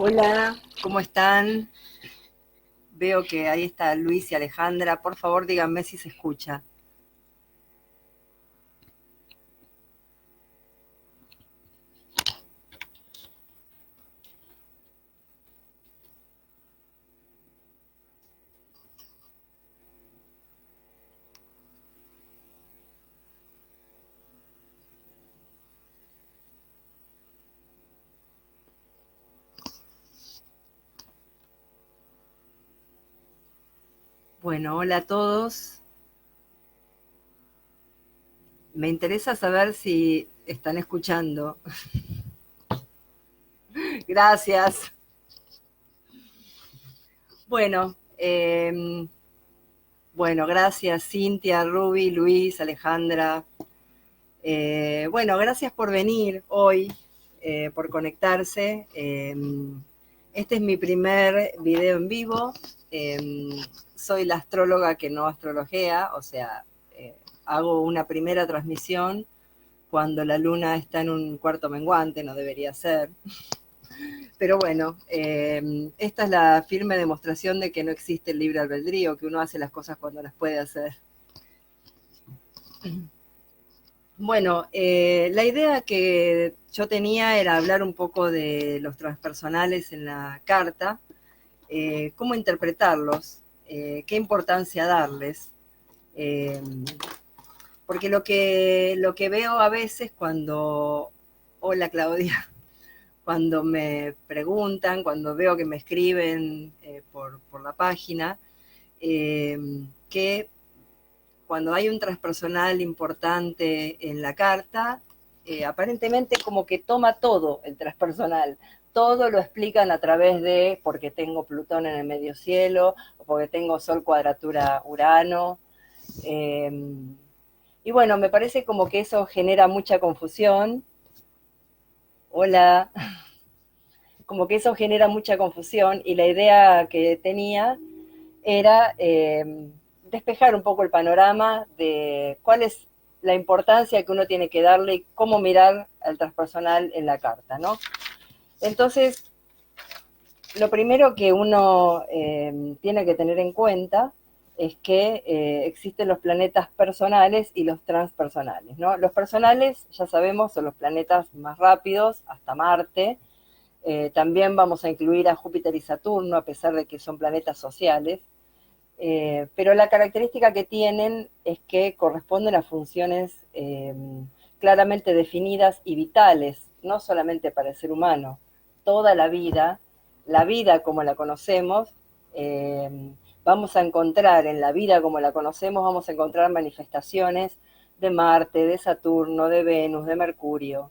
Hola, ¿cómo están? Veo que ahí está Luis y Alejandra. Por favor, díganme si se escucha. Bueno, hola a todos. Me interesa saber si están escuchando. Gracias. Bueno, bueno, gracias Cintia, Ruby, Luis, Alejandra. Bueno, gracias por venir hoy, por conectarse. Este es mi primer video en vivo. Soy la astróloga que no astrologea, o sea, hago una primera transmisión cuando la luna está en un cuarto menguante, no debería ser. Pero bueno, esta es la firme demostración de que no existe el libre albedrío, que uno hace las cosas cuando las puede hacer. Bueno, la idea que yo tenía era hablar un poco de los transpersonales en la carta, cómo interpretarlos, qué importancia darles. Eh, Porque lo que veo a veces cuando, hola Claudia, cuando me preguntan, cuando veo que me escriben por la página, eh, que cuando hay un transpersonal importante en la carta, aparentemente como que toma todo el transpersonal. Todo lo explican a través de porque tengo Plutón en el medio cielo, o porque tengo Sol cuadratura Urano. Eh, y bueno, me parece como que eso genera mucha confusión. Hola, como que eso genera mucha confusión y la idea que tenía era despejar un poco el panorama de cuál es la importancia que uno tiene que darle y cómo mirar al transpersonal en la carta, ¿no? Entonces, lo primero que uno tiene que tener en cuenta es que existen los planetas personales y los transpersonales, ¿no? Los personales, ya sabemos, son los planetas más rápidos, hasta Marte. También vamos a incluir a Júpiter y Saturno, a pesar de que son planetas sociales. Pero la característica que tienen es que corresponden a funciones claramente definidas y vitales, no solamente para el ser humano. Toda la vida como la conocemos, vamos a encontrar en la vida como la conocemos, vamos a encontrar manifestaciones de Marte, de Saturno, de Venus, de Mercurio.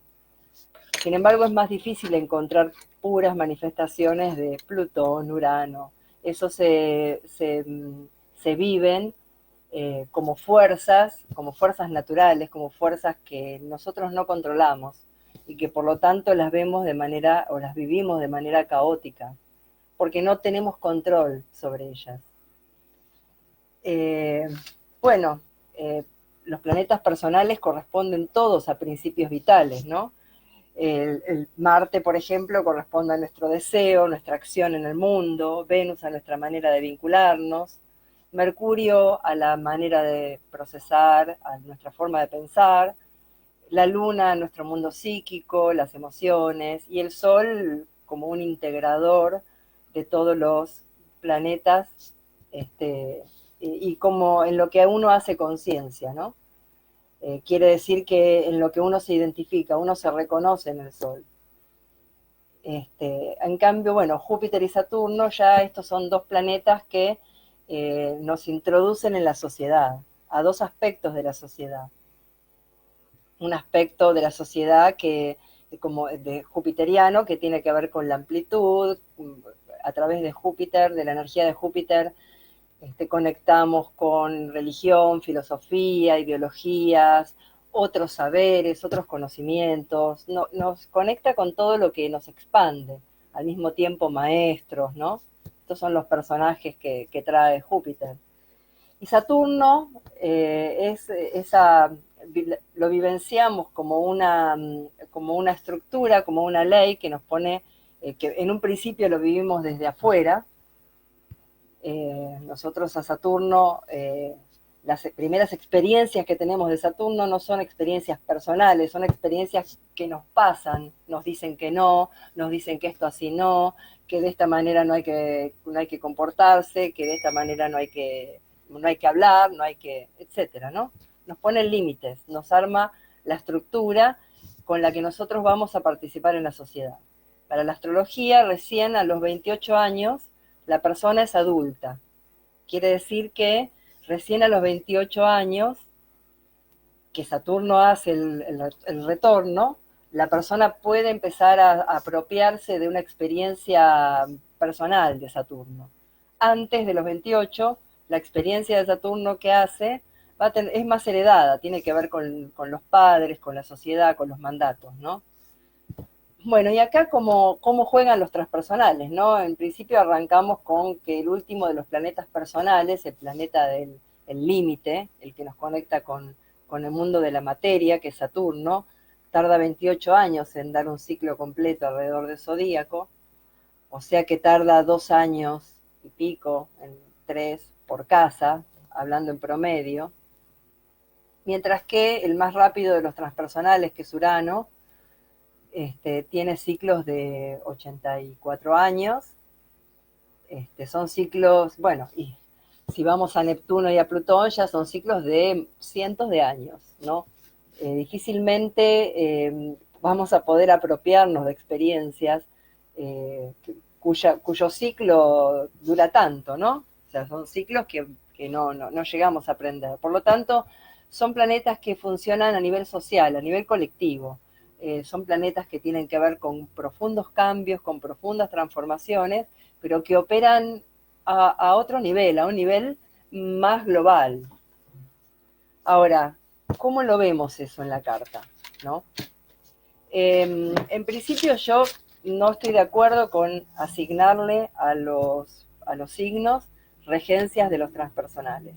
Sin embargo, es más difícil encontrar puras manifestaciones de Plutón, Urano. Eso se viven como fuerzas naturales, como fuerzas que nosotros no controlamos y que por lo tanto las vemos de manera, o las vivimos de manera caótica, porque no tenemos control sobre ellas. Eh, bueno, los planetas personales corresponden todos a principios vitales, ¿no? El Marte, por ejemplo, corresponde a nuestro deseo, nuestra acción en el mundo, Venus a nuestra manera de vincularnos, Mercurio a la manera de procesar, a nuestra forma de pensar, la Luna a nuestro mundo psíquico, las emociones, y el Sol como un integrador de todos los planetas, y como en lo que uno hace conciencia, ¿no? Quiere decir que en lo que uno se identifica, uno se reconoce en el Sol. En cambio, bueno, Júpiter y Saturno, ya estos son dos planetas que nos introducen en la sociedad, a dos aspectos de la sociedad. Un aspecto de la sociedad que, como de jupiteriano, que tiene que ver con la amplitud, a través de Júpiter, de la energía de Júpiter, conectamos con religión, filosofía, ideologías, otros saberes, otros conocimientos, nos conecta con todo lo que nos expande, al mismo tiempo maestros, ¿no? Estos son los personajes que trae Júpiter. Y Saturno es esa, lo vivenciamos como una estructura, como una ley que nos pone que en un principio lo vivimos desde afuera. Nosotros a Saturno, las primeras experiencias que tenemos de Saturno no son experiencias personales, son experiencias que nos pasan, nos dicen que no, nos dicen que esto así no, que de esta manera no hay que comportarse, que de esta manera no hay que hablar, no hay que, etcétera, ¿no? Nos ponen límites, nos arma la estructura con la que nosotros vamos a participar en la sociedad. Para la astrología, recién a los 28 años, la persona es adulta. Quiere decir que recién a los 28 años, que Saturno hace el retorno, la persona puede empezar a apropiarse de una experiencia personal de Saturno. Antes de los 28, la experiencia de Saturno que hace es más heredada, tiene que ver con los padres, con la sociedad, con los mandatos, ¿no? Bueno, y acá cómo juegan los transpersonales, ¿no? En principio arrancamos con que el último de los planetas personales, el planeta del límite, el que nos conecta con el mundo de la materia, que es Saturno, tarda 28 años en dar un ciclo completo alrededor del zodíaco, o sea que tarda 2 años y pico, en 3 por casa, hablando en promedio, mientras que el más rápido de los transpersonales, que es Urano, tiene ciclos de 84 años, son ciclos, bueno, y si vamos a Neptuno y a Plutón ya son ciclos de cientos de años, ¿no? Difícilmente vamos a poder apropiarnos de experiencias cuyo ciclo dura tanto, ¿no? O sea, son ciclos que no llegamos a aprender. Por lo tanto, son planetas que funcionan a nivel social, a nivel colectivo. Son planetas que tienen que ver con profundos cambios, con profundas transformaciones, pero que operan a otro nivel, a un nivel más global. Ahora, ¿cómo lo vemos eso en la carta? ¿No? En principio yo no estoy de acuerdo con asignarle a los signos regencias de los transpersonales.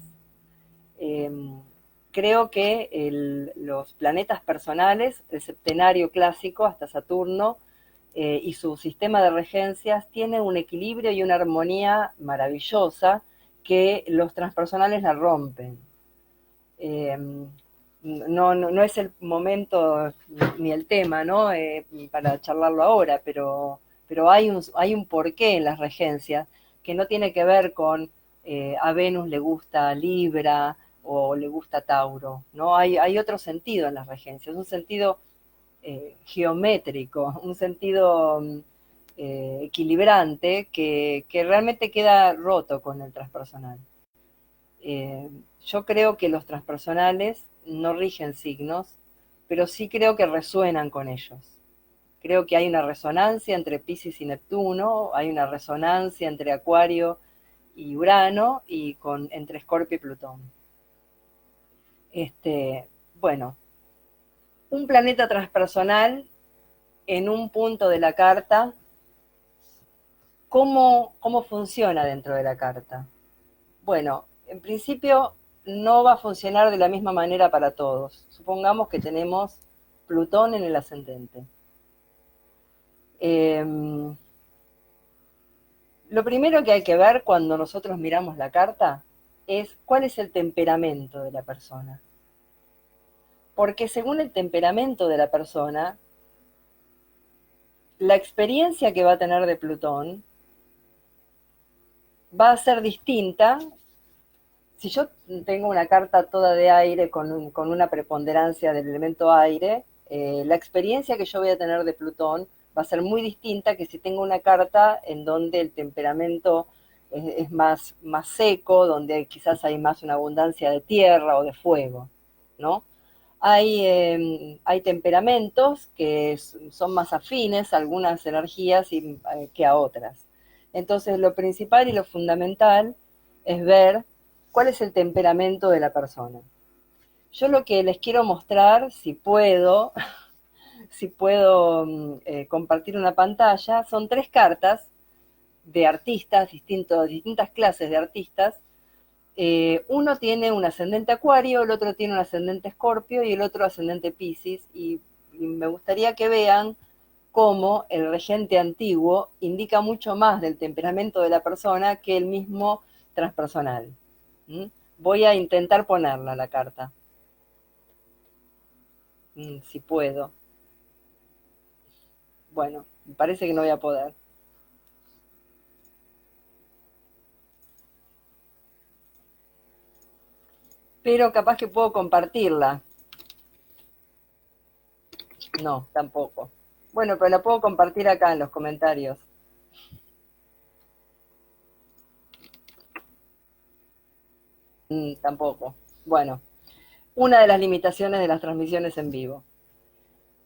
Creo que los planetas personales, el septenario clásico hasta Saturno y su sistema de regencias tiene un equilibrio y una armonía maravillosa que los transpersonales la rompen. No es el momento ni el tema, ¿no? Para charlarlo ahora, pero hay un porqué en las regencias que no tiene que ver con a Venus le gusta Libra o le gusta Tauro, ¿no? Hay otro sentido en las regencias, un sentido geométrico, un sentido equilibrante que realmente queda roto con el transpersonal. Yo creo que los transpersonales no rigen signos, pero sí creo que resuenan con ellos. Creo que hay una resonancia entre Piscis y Neptuno, hay una resonancia entre Acuario y Urano y entre Escorpio y Plutón. Bueno, un planeta transpersonal en un punto de la carta, ¿cómo funciona dentro de la carta? Bueno, en principio no va a funcionar de la misma manera para todos. Supongamos que tenemos Plutón en el ascendente. Lo primero que hay que ver cuando nosotros miramos la carta es cuál es el temperamento de la persona. Porque según el temperamento de la persona, la experiencia que va a tener de Plutón va a ser distinta. Si yo tengo una carta toda de aire con una preponderancia del elemento aire, la experiencia que yo voy a tener de Plutón va a ser muy distinta que si tengo una carta en donde el temperamento es más seco, donde quizás hay más una abundancia de tierra o de fuego, ¿no? Hay temperamentos que son más afines a algunas energías que a otras. Entonces, lo principal y lo fundamental es ver cuál es el temperamento de la persona. Yo lo que les quiero mostrar, si puedo, compartir una pantalla, son 3 cartas de artistas, distintas clases de artistas. Uno tiene un ascendente Acuario, el otro tiene un ascendente Escorpio y el otro ascendente Piscis. Y me gustaría que vean cómo el regente antiguo indica mucho más del temperamento de la persona que el mismo transpersonal. ¿Mm? Voy a intentar ponerla la carta, si puedo. Bueno, parece que no voy a poder. Pero capaz que puedo compartirla. No, tampoco. Bueno, pero la puedo compartir acá en los comentarios. Tampoco. Bueno, una de las limitaciones de las transmisiones en vivo.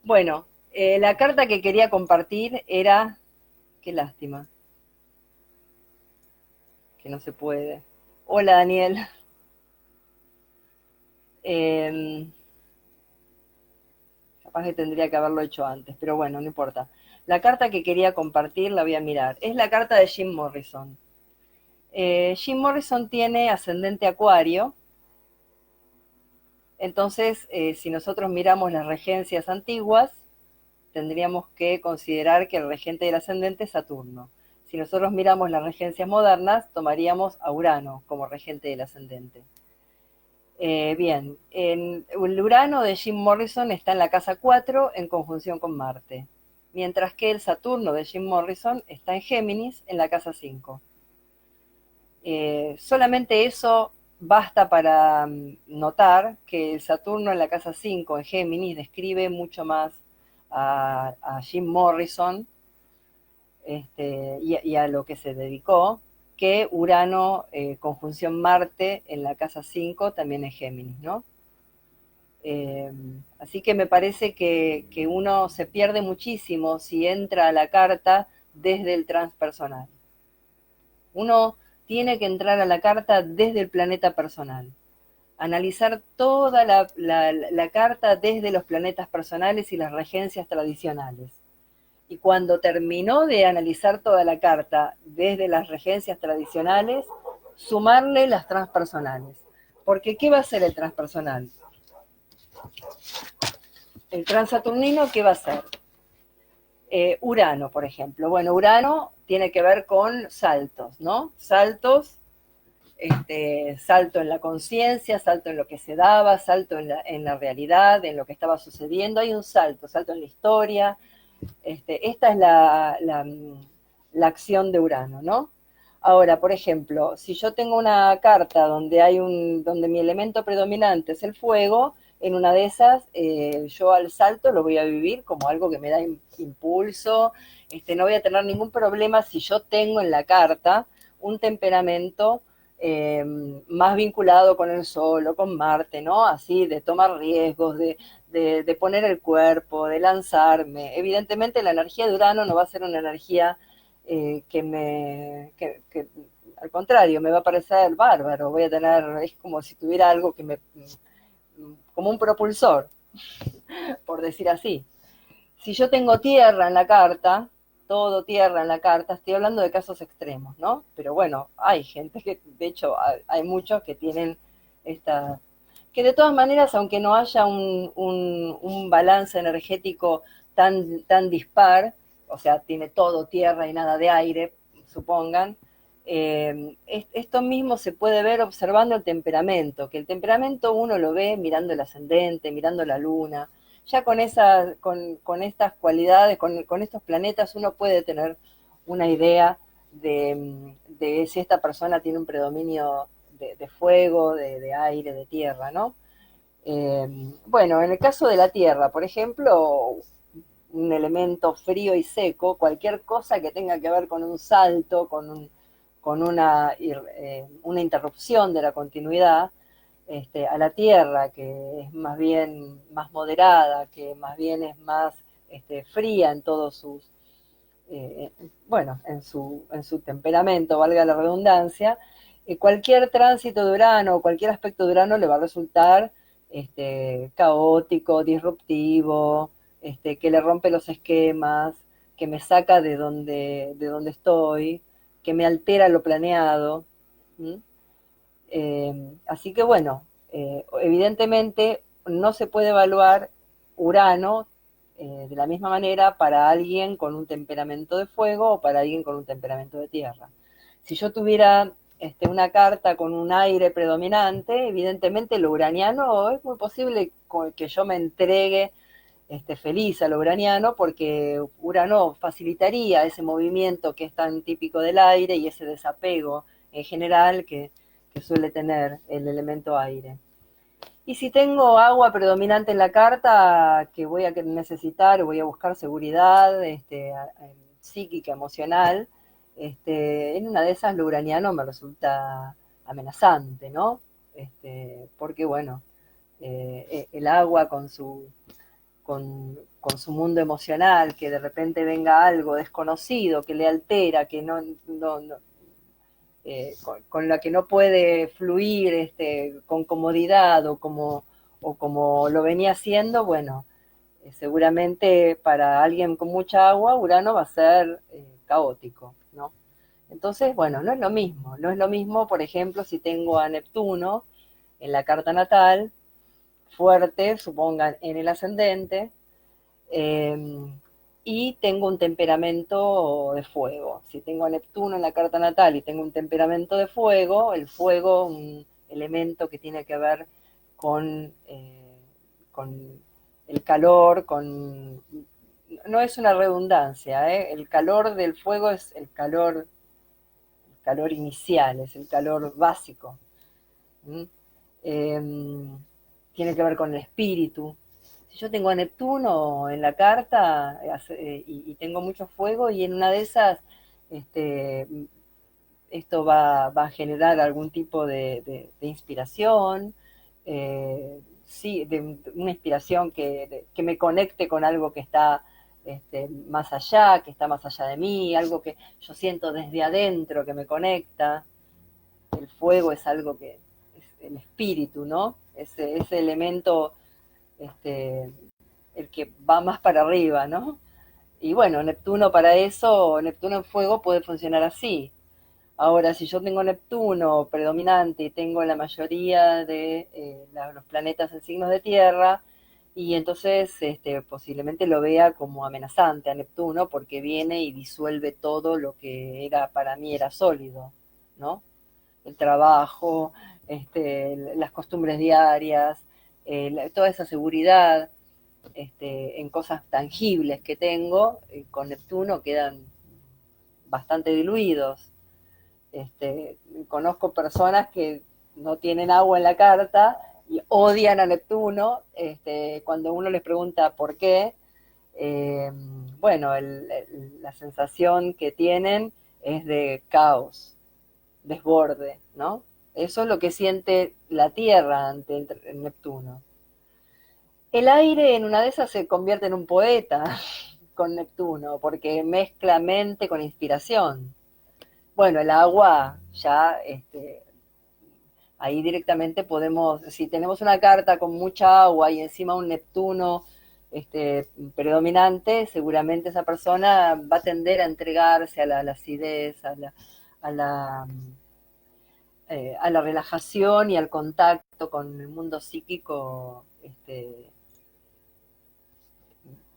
Bueno, la carta que quería compartir era, qué lástima, que no se puede. Hola Daniel. Eh, Capaz que tendría que haberlo hecho antes, pero bueno, no importa. La carta que quería compartir la voy a mirar. Es la carta de Jim Morrison. Jim Morrison tiene ascendente Acuario. Entonces, si nosotros miramos las regencias antiguas, tendríamos que considerar que el regente del ascendente es Saturno. Si nosotros miramos las regencias modernas, tomaríamos a Urano como regente del ascendente. Bien, el Urano de Jim Morrison está en la casa 4 en conjunción con Marte, mientras que el Saturno de Jim Morrison está en Géminis en la casa 5. Solamente eso basta para notar que el Saturno en la casa 5 en Géminis describe mucho más a Jim Morrison y a lo que se dedicó, que Urano, conjunción Marte en la casa 5 también es Géminis, ¿no? Así que me parece que uno se pierde muchísimo si entra a la carta desde el transpersonal. Uno tiene que entrar a la carta desde el planeta personal, analizar toda la carta desde los planetas personales y las regencias tradicionales. Y cuando terminó de analizar toda la carta desde las regencias tradicionales, sumarle las transpersonales. Porque ¿qué va a ser el transpersonal? El transaturnino, ¿qué va a ser? Urano, por ejemplo. Bueno, Urano tiene que ver con saltos, ¿no? Saltos, salto en la conciencia, salto en lo que se daba, salto en la realidad, en lo que estaba sucediendo. Hay un salto, salto en la historia. Esta es la acción de Urano, ¿no? Ahora, por ejemplo, si yo tengo una carta donde mi elemento predominante es el fuego, en una de esas yo al salto lo voy a vivir como algo que me da impulso, no voy a tener ningún problema si yo tengo en la carta un temperamento más vinculado con el Sol o con Marte, ¿no? Así, de tomar riesgos, de poner el cuerpo, de lanzarme. Evidentemente la energía de Urano no va a ser una energía que al contrario, me va a parecer bárbaro, voy a tener, es como si tuviera algo como un propulsor, por decir así. Si yo tengo tierra en la carta, todo tierra en la carta, estoy hablando de casos extremos, ¿no? Pero bueno, hay gente que, de hecho, hay muchos que tienen esta, que de todas maneras, aunque no haya un balance energético tan dispar, o sea, tiene todo tierra y nada de aire, supongan, esto mismo se puede ver observando el temperamento, que el temperamento uno lo ve mirando el ascendente, mirando la luna, ya con estas cualidades, con estos planetas, uno puede tener una idea de si esta persona tiene un predominio de fuego, de aire, de tierra, ¿no? Bueno, en el caso de la tierra, por ejemplo, un elemento frío y seco, cualquier cosa que tenga que ver con un salto, con una interrupción de la continuidad, a la tierra, que es más bien más moderada, que más bien es más fría en todos sus, bueno, en su temperamento, valga la redundancia, cualquier tránsito de Urano o cualquier aspecto de Urano le va a resultar caótico, disruptivo, que le rompe los esquemas, que me saca de donde estoy, que me altera lo planeado. ¿Mm? Así que bueno, evidentemente no se puede evaluar Urano de la misma manera para alguien con un temperamento de fuego o para alguien con un temperamento de tierra. Si yo tuviera una carta con un aire predominante, evidentemente lo uraniano es muy posible que yo me entregue feliz a lo uraniano, porque Urano facilitaría ese movimiento que es tan típico del aire y ese desapego en general que suele tener el elemento aire. Y si tengo agua predominante en la carta, que voy a necesitar, voy a buscar seguridad psíquica, emocional, en una de esas lo uraniano me resulta amenazante, ¿no? Porque, bueno, el agua con su mundo emocional, que de repente venga algo desconocido, que le altera, que con la que no puede fluir con comodidad o como lo venía haciendo, bueno, seguramente para alguien con mucha agua, Urano va a ser caótico, ¿no? Entonces, bueno, no es lo mismo. No es lo mismo, por ejemplo, si tengo a Neptuno en la carta natal, fuerte, supongan en el ascendente, eh, y tengo un temperamento de fuego. Si tengo a Neptuno en la carta natal y tengo un temperamento de fuego, el fuego, un elemento que tiene que ver con el calor, no es una redundancia, el calor del fuego es el calor inicial, es el calor básico. ¿Mm? Tiene que ver con el espíritu. Si yo tengo a Neptuno en la carta y tengo mucho fuego, y en una de esas esto va a generar algún tipo de inspiración, sí, de una inspiración que me conecte con algo que está más allá, que está más allá de mí, algo que yo siento desde adentro que me conecta. El fuego es algo que es el espíritu, ¿no? Ese elemento, el que va más para arriba, ¿no? Y bueno, Neptuno para eso, Neptuno en fuego puede funcionar así. Ahora, si yo tengo Neptuno predominante y tengo la mayoría de los planetas en signos de tierra, y entonces posiblemente lo vea como amenazante a Neptuno, porque viene y disuelve todo lo que era para mí era sólido, ¿no? El trabajo, las costumbres diarias, toda esa seguridad en cosas tangibles que tengo, con Neptuno quedan bastante diluidos. Conozco personas que no tienen agua en la carta y odian a Neptuno. Cuando uno les pregunta por qué, eh, bueno, la sensación que tienen es de caos, desborde, ¿no? Eso es lo que siente la Tierra ante el Neptuno. El aire en una de esas se convierte en un poeta con Neptuno, porque mezcla mente con inspiración. Bueno, el agua ya, ahí directamente podemos, si tenemos una carta con mucha agua y encima un Neptuno predominante, seguramente esa persona va a tender a entregarse a la acidez, a la, a la relajación y al contacto con el mundo psíquico.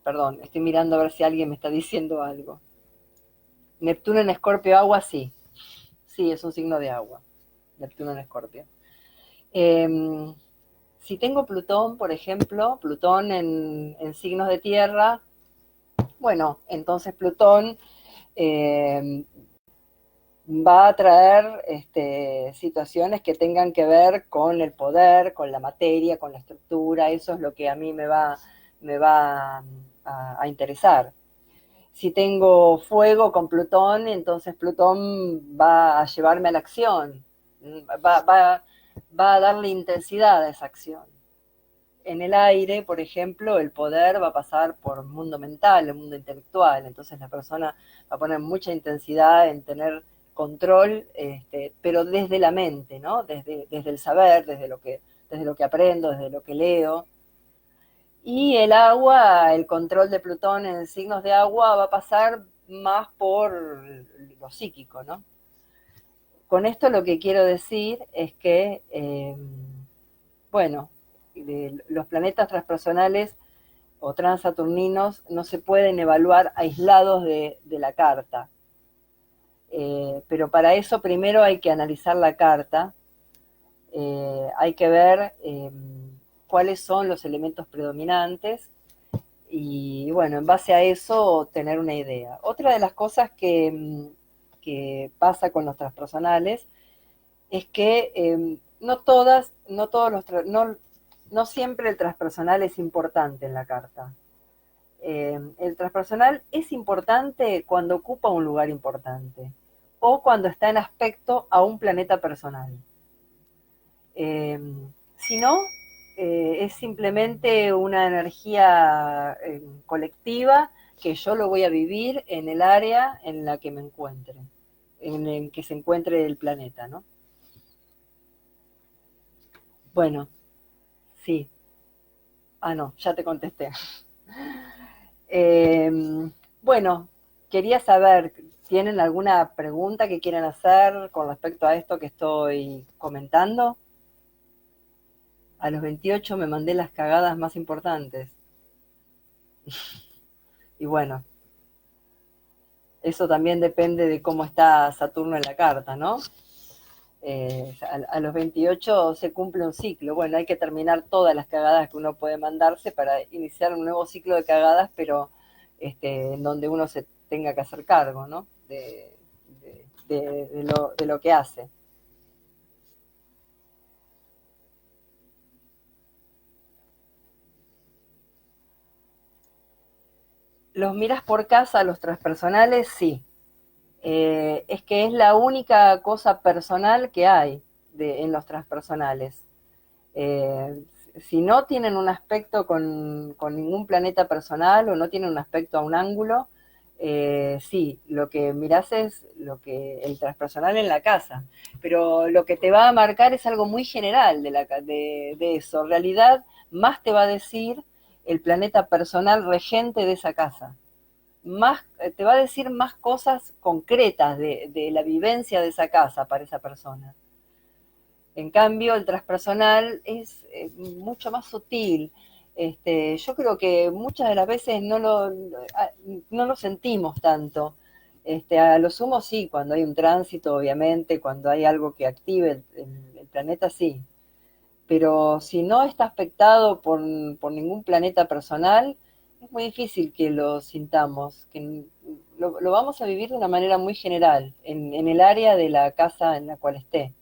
Perdón, estoy mirando a ver si alguien me está diciendo algo. Neptuno en Escorpio, agua, sí. Sí, es un signo de agua. Neptuno en Escorpio. Si tengo Plutón, por ejemplo, Plutón en signos de tierra, bueno, entonces Plutón eh, va a traer situaciones que tengan que ver con el poder, con la materia, con la estructura. Eso es lo que a mí me va a interesar. Si tengo fuego con Plutón, entonces Plutón va a llevarme a la acción, va a darle intensidad a esa acción. En el aire, por ejemplo, el poder va a pasar por el mundo mental, el mundo intelectual. Entonces la persona va a poner mucha intensidad en tener control, pero desde la mente, ¿no? Desde el saber, desde lo que aprendo, desde lo que leo. Y el agua, el control de Plutón en signos de agua va a pasar más por lo psíquico, ¿no? Con esto lo que quiero decir es que, bueno, los planetas transpersonales o transaturninos no se pueden evaluar aislados de la carta. Pero para eso primero hay que analizar la carta, hay que ver cuáles son los elementos predominantes y bueno, en base a eso tener una idea. Otra de las cosas que pasa con los transpersonales es que no todas, no todos los, no siempre el transpersonal es importante en la carta. El transpersonal es importante cuando ocupa un lugar importante o cuando está en aspecto a un planeta personal. Si no, es simplemente una energía colectiva que yo lo voy a vivir en el área en la que me encuentre, en el que se encuentre el planeta, ¿no? Bueno, sí. Ah, no, ya te contesté. Eh, bueno, quería saber, ¿tienen alguna pregunta que quieran hacer con respecto a esto que estoy comentando? A los 28 me mandé las cagadas más importantes. Y bueno, eso también depende de cómo está Saturno en la carta, ¿no? A los 28 se cumple un ciclo. Bueno, hay que terminar todas las cagadas que uno puede mandarse para iniciar un nuevo ciclo de cagadas, pero en donde uno se tenga que hacer cargo, ¿no? De lo que hace. ¿Los miras por casa, los transpersonales? Sí. Es que es la única cosa personal que hay en los transpersonales. Eh, si no tienen un aspecto con ningún planeta personal o no tienen un aspecto a un ángulo, sí, lo que mirás es lo que el transpersonal en la casa, pero lo que te va a marcar es algo muy general de eso. En realidad, más te va a decir el planeta personal regente de esa casa. Más, te va a decir más cosas concretas de la vivencia de esa casa para esa persona. En cambio, el transpersonal es mucho más sutil. Yo creo que muchas de las veces no lo sentimos tanto. A lo sumo sí, cuando hay un tránsito, obviamente, cuando hay algo que active el planeta, sí. Pero si no está aspectado por ningún planeta personal, es muy difícil que lo sintamos, que lo vamos a vivir de una manera muy general, en el área de la casa en la cual esté.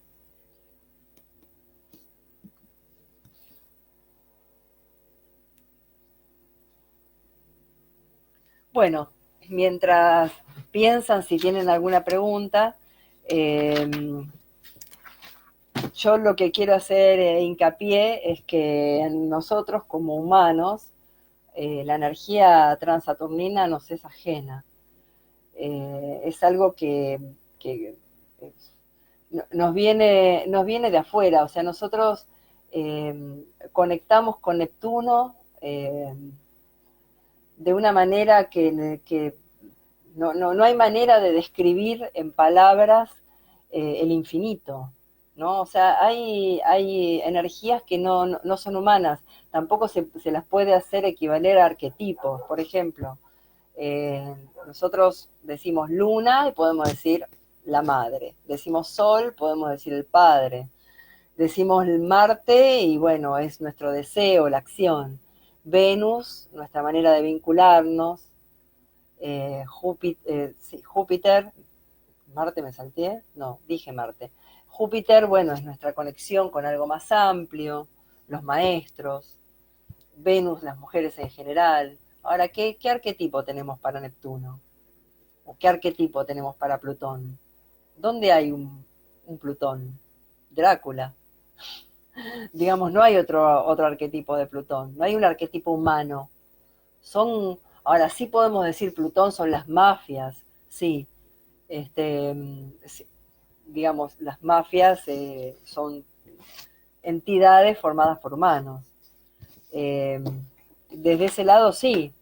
Bueno, mientras piensan si tienen alguna pregunta, eh, yo lo que quiero hacer hincapié es que nosotros como humanos, la energía transaturnina nos es ajena. Es algo que nos viene de afuera, o sea, nosotros conectamos con Neptuno de una manera que no hay manera de describir en palabras el infinito, ¿no? O sea, hay energías que no son humanas, tampoco se las puede hacer equivaler a arquetipos. Por ejemplo, nosotros decimos luna y podemos decir la madre, decimos sol, podemos decir el padre, decimos el Marte y bueno, es nuestro deseo, la acción. Venus, nuestra manera de vincularnos, sí, Júpiter, Marte me salté, no, dije Marte. Júpiter, bueno, es nuestra conexión con algo más amplio, los maestros, Venus, las mujeres en general. Ahora, ¿qué arquetipo tenemos para Neptuno? ¿O qué arquetipo tenemos para Plutón? ¿Dónde hay un Plutón? Drácula. Digamos, no hay otro arquetipo de Plutón, no hay un arquetipo humano. Ahora sí podemos decir Plutón son las mafias, sí, sí, digamos, las mafias son entidades formadas por humanos. Eh, desde ese lado sí,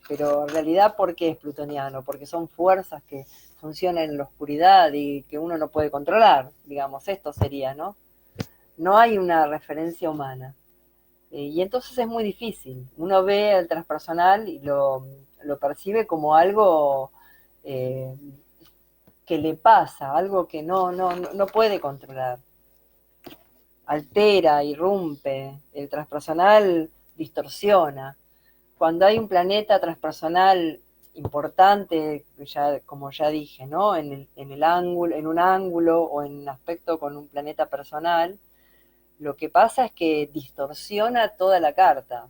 pero en realidad ¿por qué es plutoniano? Porque son fuerzas que funcionan en la oscuridad y que uno no puede controlar, digamos, esto sería, ¿no? No hay una referencia humana. Y entonces es muy difícil. Uno ve al transpersonal y lo percibe como algo eh, que le pasa, algo que no puede controlar. Altera, irrumpe, el transpersonal distorsiona. Cuando hay un planeta transpersonal importante, ya, como ya dije, ¿no? En el ángulo, en un ángulo o en aspecto con un planeta personal, lo que pasa es que distorsiona toda la carta.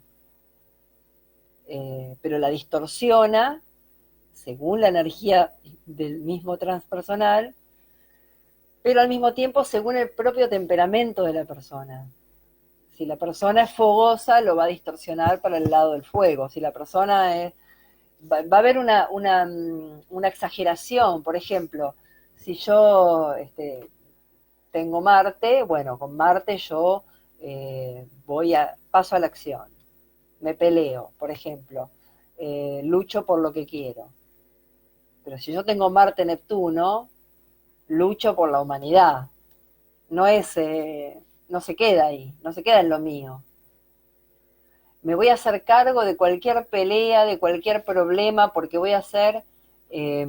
Pero la distorsiona según la energía del mismo transpersonal, pero al mismo tiempo según el propio temperamento de la persona. Si la persona es fogosa, lo va a distorsionar para el lado del fuego. Si la persona es... Va a haber una exageración. Por ejemplo, si yo tengo Marte, bueno, con Marte yo paso a la acción. Me peleo, por ejemplo. Lucho por lo que quiero. Pero si yo tengo Marte-Neptuno, lucho por la humanidad. No es, no se queda ahí, no se queda en lo mío. Me voy a hacer cargo de cualquier pelea, de cualquier problema, porque eh,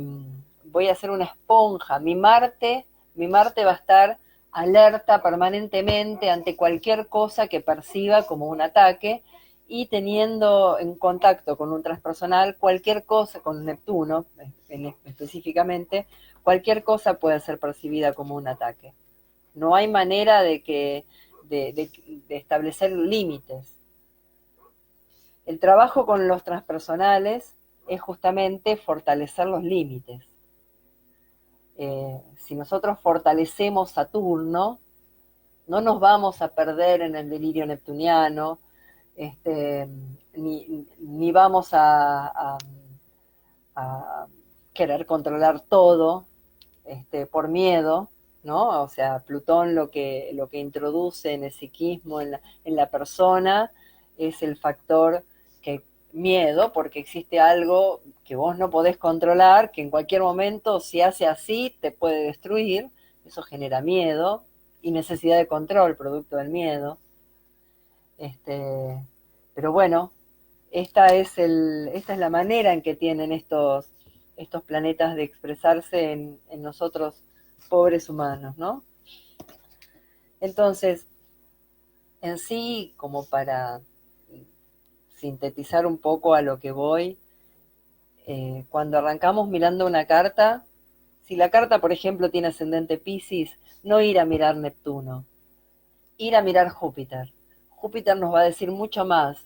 voy a ser una esponja. Mi Marte va a estar alerta permanentemente ante cualquier cosa que perciba como un ataque y teniendo en contacto con un transpersonal, cualquier cosa, con Neptuno específicamente, cualquier cosa puede ser percibida como un ataque. No hay manera de establecer límites. El trabajo con los transpersonales es justamente fortalecer los límites. Si nosotros fortalecemos Saturno, no nos vamos a perder en el delirio neptuniano, ni vamos a querer controlar todo por miedo, ¿no? O sea, Plutón lo que introduce en el psiquismo, en la persona, es el factor que miedo, porque existe algo que vos no podés controlar, que en cualquier momento, si hace así, te puede destruir. Eso genera miedo y necesidad de control, producto del miedo. Este, pero bueno, esta es la manera en que tienen estos planetas de expresarse en nosotros, pobres humanos, ¿no? Entonces, en sí, como para sintetizar un poco a lo que voy, cuando arrancamos mirando una carta, si la carta, por ejemplo, tiene ascendente Piscis, no ir a mirar Neptuno, ir a mirar Júpiter. Júpiter nos va a decir mucho más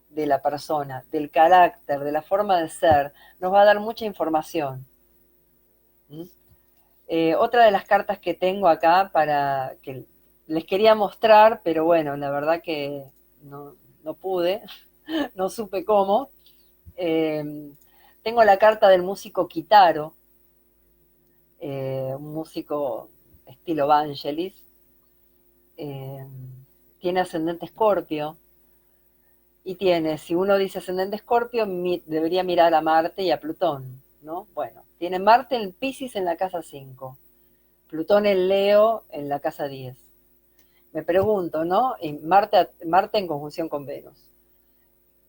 de la persona, del carácter, de la forma de ser, nos va a dar mucha información. ¿Mm? Otra de las cartas que tengo acá para que les quería mostrar, pero bueno, la verdad que no pude, no supe cómo. Tengo la carta del músico Kitaro, un músico estilo Vangelis. Eh, Tiene ascendente Escorpio. Y tiene, si uno dice ascendente Escorpio, debería mirar a Marte y a Plutón, ¿no? Bueno, tiene Marte en Piscis en la casa 5, Plutón en Leo en la casa 10. Me pregunto, ¿no? Y Marte en conjunción con Venus.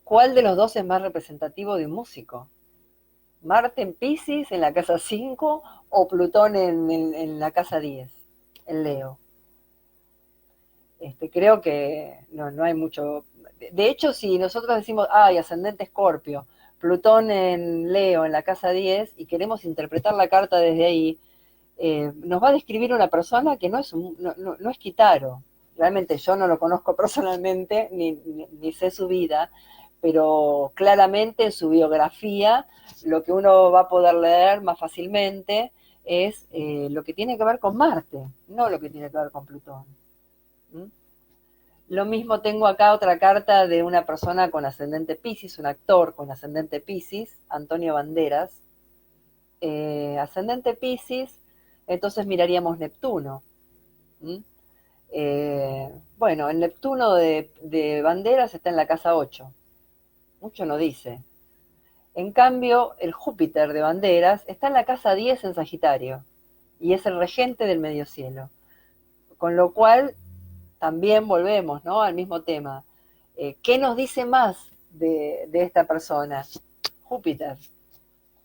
¿Cuál de los dos es más representativo de un músico? ¿Marte en Piscis en la casa 5 o Plutón en la casa 10, en Leo? Creo que no hay mucho. De hecho, si nosotros decimos, ay, ascendente Escorpio, Plutón en Leo, en la casa 10, y queremos interpretar la carta desde ahí, nos va a describir una persona que no es Kitaro. Realmente yo no lo conozco personalmente, ni sé su vida, pero claramente en su biografía lo que uno va a poder leer más fácilmente es lo que tiene que ver con Marte, no lo que tiene que ver con Plutón. ¿Mm? Lo mismo tengo acá otra carta de una persona con ascendente Piscis, un actor con ascendente Piscis, Antonio Banderas. Ascendente Piscis, entonces miraríamos Neptuno. ¿Mm? Bueno, el Neptuno de Banderas está en la casa 8. Mucho no dice. En cambio, el Júpiter de Banderas está en la casa 10 en Sagitario y es el regente del medio cielo. Con lo cual, también volvemos, ¿no?, al mismo tema. ¿Qué nos dice más de esta persona? Júpiter.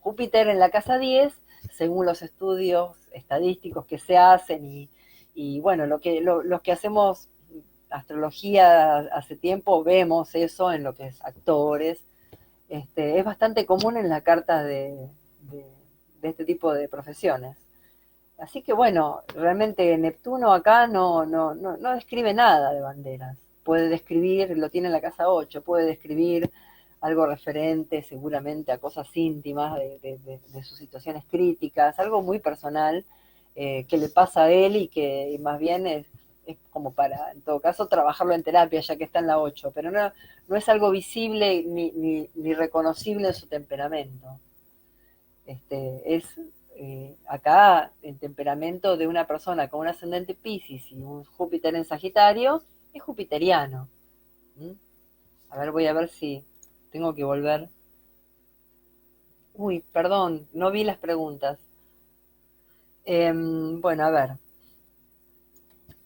Júpiter en la casa 10, según los estudios estadísticos que se hacen y bueno, los que hacemos astrología hace tiempo vemos eso en lo que es actores. Es bastante común en la carta de este tipo de profesiones. Así que bueno, realmente Neptuno acá no describe nada de banderas. Puede describir, lo tiene en la casa 8, puede describir algo referente seguramente a cosas íntimas de sus situaciones críticas, algo muy personal que le pasa a él y que más bien es como para, en todo caso, trabajarlo en terapia ya que está en la 8, pero no es algo visible ni reconocible en su temperamento. Es acá el temperamento de una persona con un ascendente Piscis y un Júpiter en Sagitario es jupiteriano. ¿Mm? A ver, voy a ver si tengo que volver. Uy, perdón, no vi las preguntas. Bueno, a ver.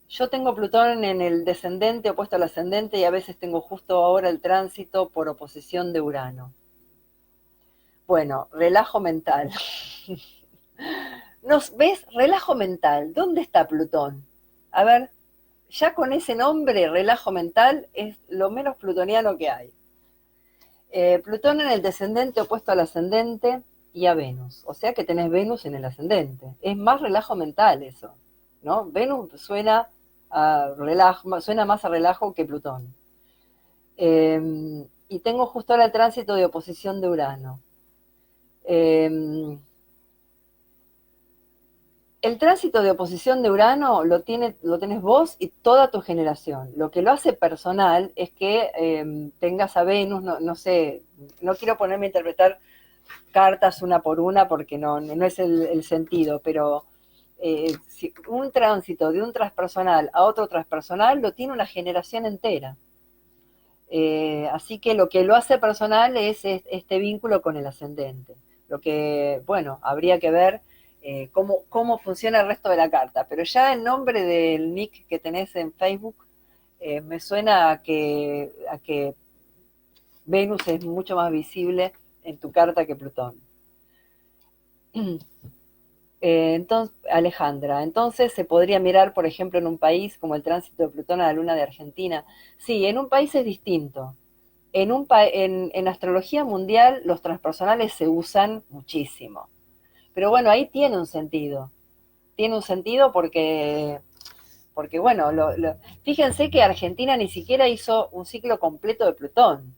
Yo tengo Plutón en el descendente opuesto al ascendente y a veces tengo justo ahora el tránsito por oposición de Urano. Bueno, relajo mental. ¿Nos ves? Relajo mental. ¿Dónde está Plutón? A ver, ya con ese nombre, relajo mental, es lo menos plutoniano que hay. Plutón en el descendente opuesto al ascendente y a Venus. O sea que tenés Venus en el ascendente. Es más relajo mental eso, ¿no? Venus suena a relajo, suena más a relajo que Plutón. Y tengo justo ahora el tránsito de oposición de Urano. El tránsito de oposición de Urano lo tenés vos y toda tu generación. Lo que lo hace personal es que tengas a Venus, no sé, no quiero ponerme a interpretar cartas una por una porque no es el sentido, pero si un tránsito de un transpersonal a otro transpersonal lo tiene una generación entera. Así que lo que lo hace personal es este vínculo con el ascendente. Lo que, bueno, habría que ver cómo funciona el resto de la carta. Pero ya el nombre del nick que tenés en Facebook me suena a que Venus es mucho más visible en tu carta que Plutón. Entonces, Alejandra, entonces se podría mirar, por ejemplo, en un país como el tránsito de Plutón a la luna de Argentina. Sí, en un país es distinto. En astrología mundial los transpersonales se usan muchísimo. Pero bueno, ahí tiene un sentido. Tiene un sentido porque bueno, fíjense que Argentina ni siquiera hizo un ciclo completo de Plutón.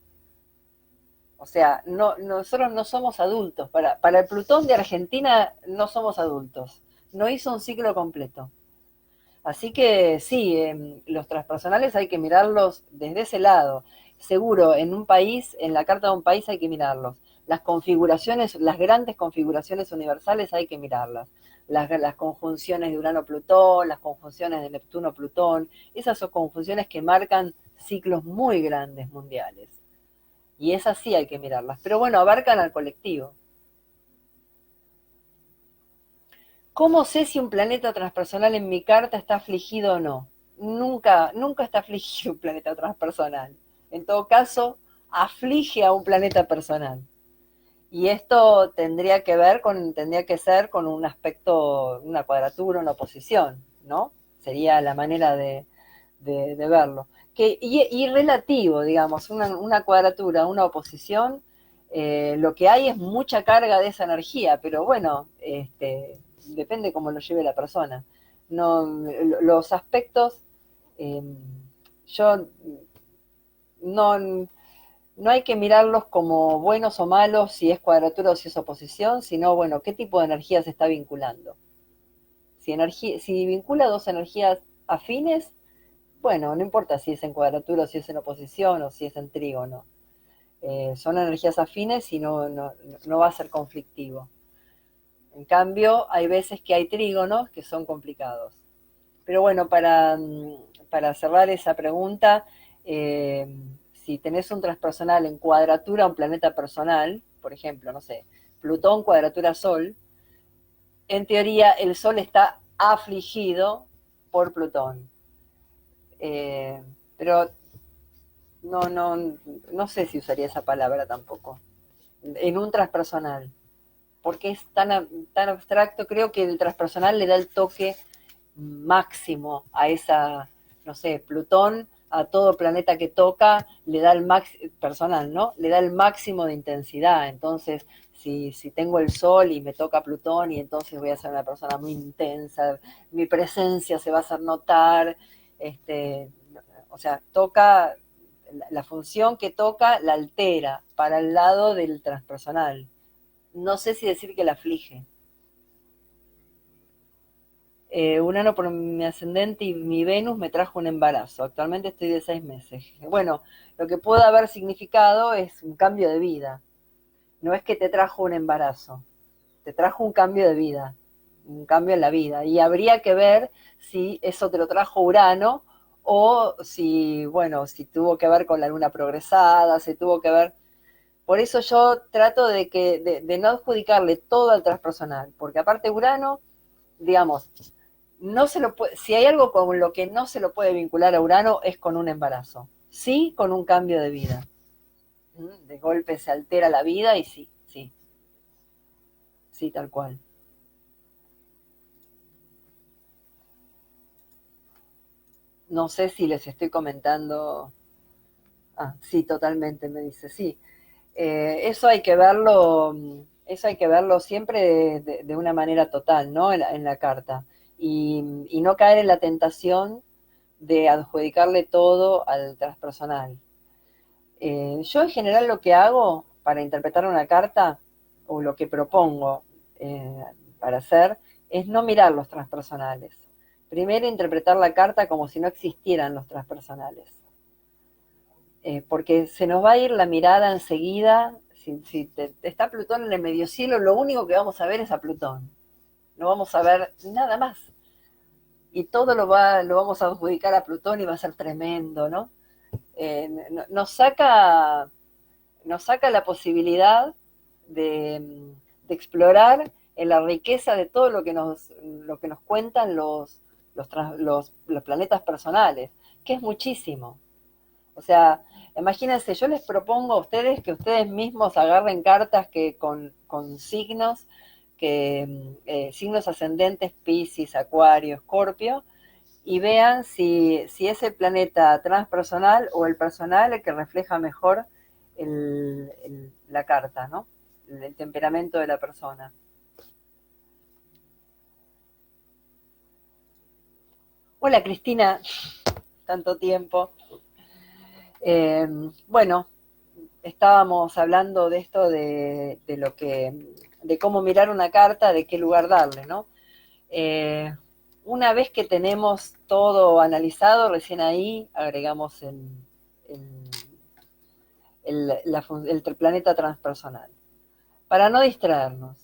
O sea, nosotros no somos adultos. Para el Plutón de Argentina no somos adultos. No hizo un ciclo completo. Así que sí, los transpersonales hay que mirarlos desde ese lado. Seguro, en un país, en la carta de un país hay que mirarlos. Las configuraciones, las grandes configuraciones universales hay que mirarlas. Las conjunciones de Urano-Plutón, las conjunciones de Neptuno-Plutón, esas son conjunciones que marcan ciclos muy grandes mundiales. Y esas sí hay que mirarlas. Pero bueno, abarcan al colectivo. ¿Cómo sé si un planeta transpersonal en mi carta está afligido o no? Nunca está afligido un planeta transpersonal. En todo caso, aflige a un planeta personal. Y esto tendría que ser con un aspecto, una cuadratura, una oposición, ¿no? Sería la manera de verlo. Y relativo, digamos, una cuadratura, una oposición, lo que hay es mucha carga de esa energía, pero bueno, depende cómo lo lleve la persona. No, los aspectos, eh, yo no, no hay que mirarlos como buenos o malos, si es cuadratura o si es oposición, sino, bueno, qué tipo de energía se está vinculando. Si vincula dos energías afines, bueno, no importa si es en cuadratura o si es en oposición o si es en trígono. Son energías afines y no va a ser conflictivo. En cambio, hay veces que hay trígonos que son complicados. Pero bueno, para cerrar esa pregunta, si tenés un transpersonal en cuadratura a un planeta personal, por ejemplo, no sé, Plutón cuadratura Sol, en teoría el Sol está afligido por Plutón. Pero no sé si usaría esa palabra tampoco, en un transpersonal, porque es tan abstracto. Creo que el transpersonal le da el toque máximo a esa, no sé, Plutón, a todo planeta que toca, le da el máximo, personal, ¿no? Le da el máximo de intensidad. Entonces, si tengo el Sol y me toca Plutón, y entonces voy a ser una persona muy intensa, mi presencia se va a hacer notar, este, o sea, toca, la función que toca la altera para el lado del transpersonal. No sé si decir que la aflige. Urano por mi ascendente y mi Venus me trajo un embarazo. Actualmente estoy de 6 meses. Bueno, lo que puede haber significado es un cambio de vida. No es que te trajo un embarazo, te trajo un cambio de vida, un cambio en la vida. Y habría que ver si eso te lo trajo Urano o si, bueno, si tuvo que ver con la luna progresada, si tuvo que ver. Por eso yo trato de no adjudicarle todo al transpersonal, porque aparte Urano, digamos, no se lo puede, si hay algo con lo que no se lo puede vincular a Urano es con un embarazo, sí con un cambio de vida. De golpe se altera la vida y sí, sí, sí, tal cual. No sé si les estoy comentando. Ah, sí, totalmente, me dice, sí. Eso hay que verlo siempre de una manera total, ¿no? En la carta. Y no caer en la tentación de adjudicarle todo al transpersonal. Yo en general lo que hago para interpretar una carta, o lo que propongo para hacer, es no mirar los transpersonales. Primero interpretar la carta como si no existieran los transpersonales. Porque se nos va a ir la mirada enseguida. Si está Plutón en el medio cielo, lo único que vamos a ver es a Plutón. No vamos a ver nada más. Y todo lo vamos a adjudicar a Plutón y va a ser tremendo, ¿no? Nos saca la posibilidad de explorar en la riqueza de todo lo que nos cuentan los planetas personales, que es muchísimo. O sea, imagínense, yo les propongo a ustedes que ustedes mismos agarren cartas que con signos, signos ascendentes, Piscis, Acuario, Escorpio, y vean si es el planeta transpersonal o el personal el que refleja mejor la carta, ¿no? El temperamento de la persona. Hola Cristina, tanto tiempo. Eh, bueno, estábamos hablando de esto de cómo mirar una carta, de qué lugar darle, ¿no? Eh, una vez que tenemos todo analizado, recién ahí agregamos el, el planeta transpersonal, para no distraernos.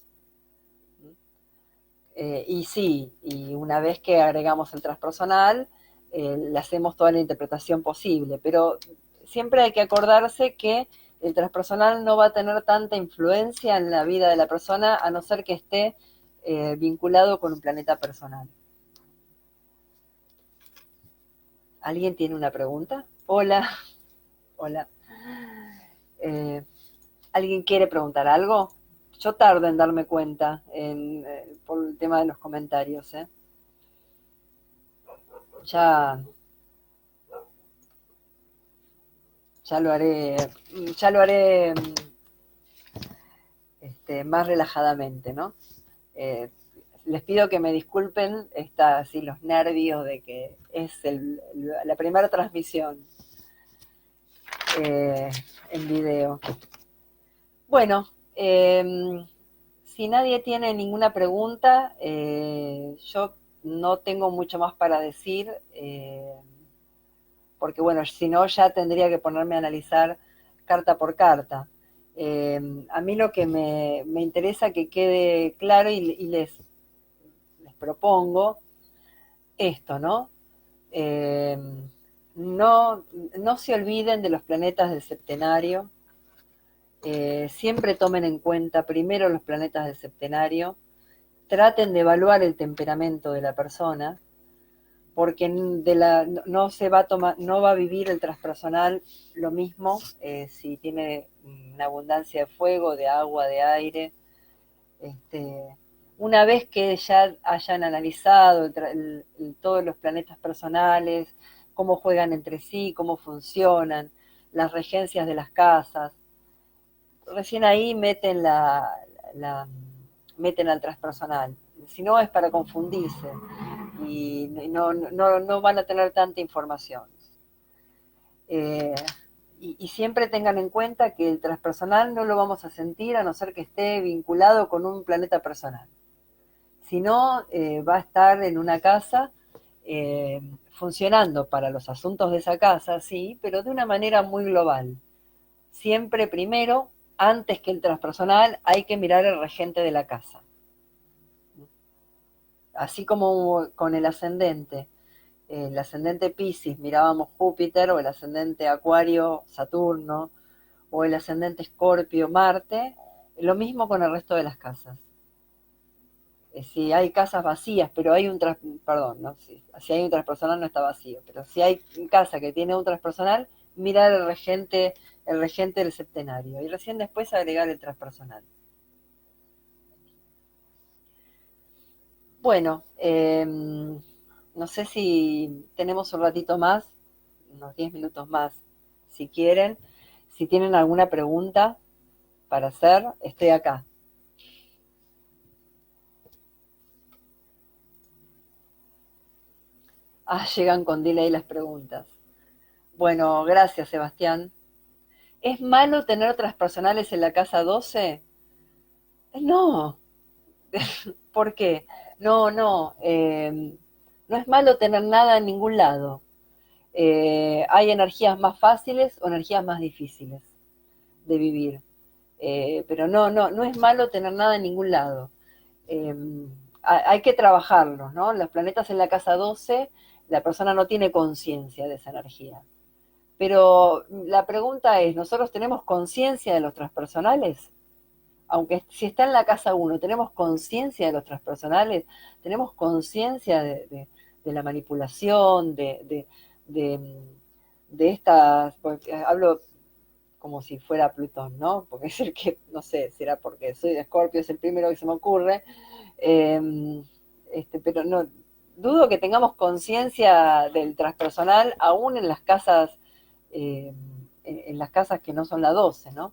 Y sí, y una vez que agregamos el transpersonal, le hacemos toda la interpretación posible, pero siempre hay que acordarse que el transpersonal no va a tener tanta influencia en la vida de la persona a no ser que esté vinculado con un planeta personal. ¿Alguien tiene una pregunta? Hola, hola. Eh, ¿Alguien quiere preguntar algo? Yo tardo en darme cuenta por el tema de los comentarios. Ya, ya lo haré, ya lo haré más relajadamente, ¿no? Eh, Les pido que me disculpen así los nervios de que es la primera transmisión eh, en video. Bueno, si nadie tiene ninguna pregunta, yo no tengo mucho más para decir, porque bueno, si no ya tendría que ponerme a analizar carta por carta. A mí lo que me interesa que quede claro y les propongo esto, ¿no? Eh, no se olviden de los planetas del septenario. Siempre tomen en cuenta primero los planetas del septenario. Traten de evaluar el temperamento de la persona, porque no se va a tomar, no va a vivir el transpersonal lo mismo si tiene una abundancia de fuego, de agua, de aire. Una vez que ya hayan analizado todos los planetas personales, cómo juegan entre sí, cómo funcionan, las regencias de las casas, recién ahí meten al transpersonal. Si no, es para confundirse y no van a tener tanta información. Eh, y siempre tengan en cuenta que el transpersonal no lo vamos a sentir a no ser que esté vinculado con un planeta personal. Si no, va a estar en una casa funcionando para los asuntos de esa casa, sí, pero de una manera muy global. Siempre primero, antes que el transpersonal, hay que mirar el regente de la casa. Así como con el ascendente Piscis mirábamos Júpiter, o el ascendente Acuario, Saturno, o el ascendente Escorpio, Marte, lo mismo con el resto de las casas. Si hay casas vacías, pero hay perdón, ¿no? Si hay un transpersonal no está vacío, pero si hay casa que tiene un transpersonal, mirar el regente del septenario, y recién después agregar el transpersonal. Bueno, no sé si tenemos un ratito más, unos 10 minutos más, si quieren. Si tienen alguna pregunta para hacer, estoy acá. Llegan con delay las preguntas. Bueno, gracias, Sebastián. ¿Es malo tener transpersonales en la casa 12? No. ¿Por qué? No es malo tener nada en ningún lado. Hay energías más fáciles o energías más difíciles de vivir. Pero no es malo tener nada en ningún lado. Eh, Hay que trabajarlo, ¿no? Los planetas en la casa 12, la persona no tiene conciencia de esa energía. Pero la pregunta es, ¿nosotros tenemos conciencia de los transpersonales? Aunque si está en la casa 1, ¿tenemos conciencia de los transpersonales? ¿Tenemos conciencia de la manipulación, de, de estas, porque hablo como si fuera Plutón, ¿no? Porque es el que, no sé, será porque soy de Escorpio, es el primero que se me ocurre, pero no, dudo que tengamos conciencia del transpersonal aún en las casas, en las casas que no son la 12, ¿no?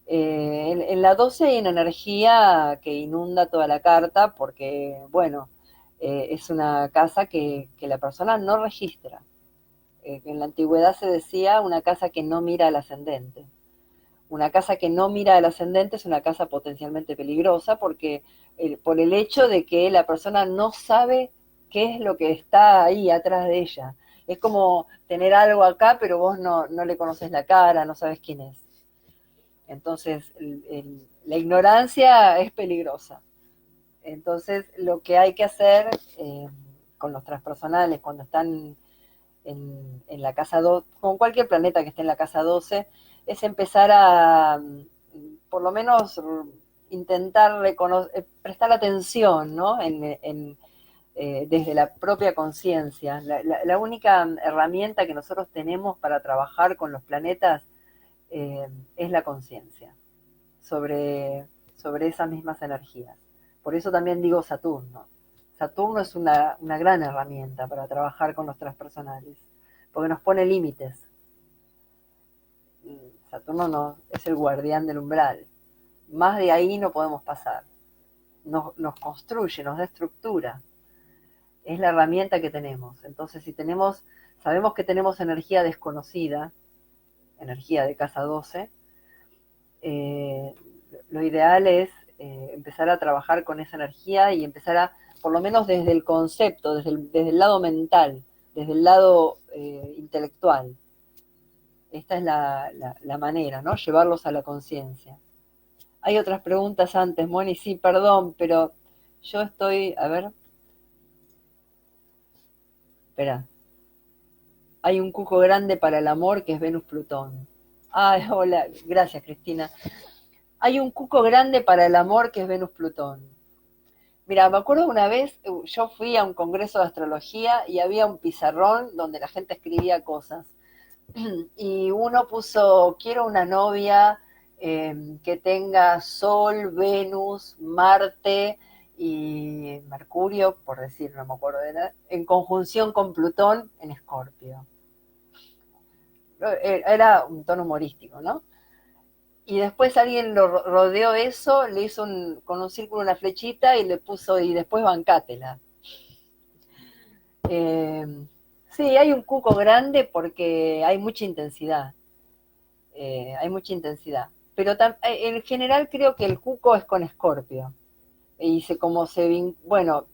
En la 12 hay una energía que inunda toda la carta porque, bueno, es una casa que la persona no registra. En la antigüedad se decía una casa que no mira al ascendente. Una casa que no mira al ascendente es una casa potencialmente peligrosa porque por el hecho de que la persona no sabe qué es lo que está ahí atrás de ella. Es como tener algo acá, pero vos no le conoces la cara, no sabes quién es. Entonces, la ignorancia es peligrosa. Entonces, lo que hay que hacer con los transpersonales cuando están en la casa 12, con cualquier planeta que esté en la casa 12, es empezar a, por lo menos, intentar prestar atención, ¿no? Desde la propia conciencia. La única herramienta que nosotros tenemos para trabajar con los planetas es la conciencia sobre esas mismas energías. Por eso también digo Saturno. Saturno es una gran herramienta para trabajar con los transpersonales, porque nos pone límites. Saturno no, es el guardián del umbral. Más de ahí no podemos pasar. Nos construye, nos da estructura. Es la herramienta que tenemos. Entonces, si sabemos que tenemos energía desconocida, energía de casa 12, lo ideal es empezar a trabajar con esa energía y empezar a, por lo menos desde el concepto, desde el lado mental, desde el lado intelectual. Esta es la manera, ¿no? Llevarlos a la conciencia. Hay otras preguntas antes, Moni, sí, perdón, pero yo estoy, a ver, espera. Hay un cuco grande para el amor que es Venus-Plutón. Ay, hola, gracias Cristina. Hay un cuco grande para el amor que es Venus-Plutón. Mira, me acuerdo una vez, yo fui a un congreso de astrología y había un pizarrón donde la gente escribía cosas. Y uno puso, quiero una novia que tenga Sol, Venus, Marte y Mercurio, por decir, no me acuerdo de nada, en conjunción con Plutón en Escorpio. Era un tono humorístico, ¿no? Y después alguien lo rodeó eso, le hizo con un círculo una flechita y le puso, y después bancátela. Eh, sí, hay un cuco grande porque hay mucha intensidad. Hay mucha intensidad. Pero en general creo que el cuco es con Escorpio. Y como bueno,